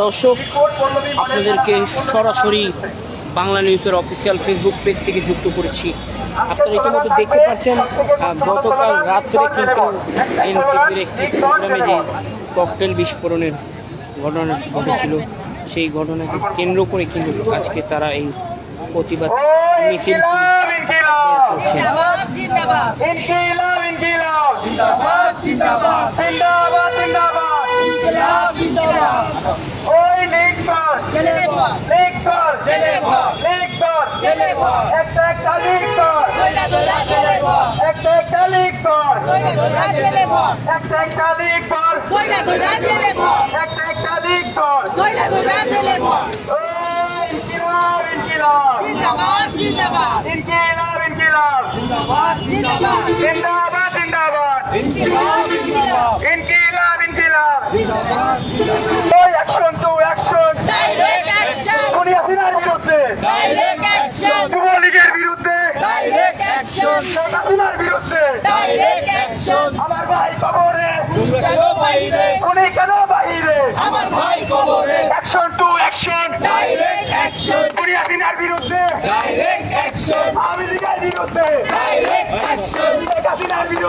দর্শক, আপনাদেরকে সরাসরি বাংলা নিউজের অফিসিয়াল ফেসবুক পেজ থেকে যুক্ত করেছি। আপনারা ইতিমধ্যে দেখতে পাচ্ছেন গতকাল রাত্রে কিন্তু এনসিপির একটি প্রোগ্রামে যে ককটেল বিস্ফোরণের ঘটনা ঘটেছিল, সেই ঘটনাকে কেন্দ্র করে কিন্তু আজকে তারা এই প্রতিবাদ মিছিল যুবলীগের বিরুদ্ধে বিরুদ্ধে আমার ভাই কবরে উনি কেন বাইরে আমার ভাই কবরে action to action direct action কুড়িয়াদিনার বিরুদ্ধে ডাইরেক্ট অ্যাকশন আওয়ামী লীগের বিরুদ্ধে ডাইরেক্ট অ্যাকশন শেখ হাসিনার বিরুদ্ধে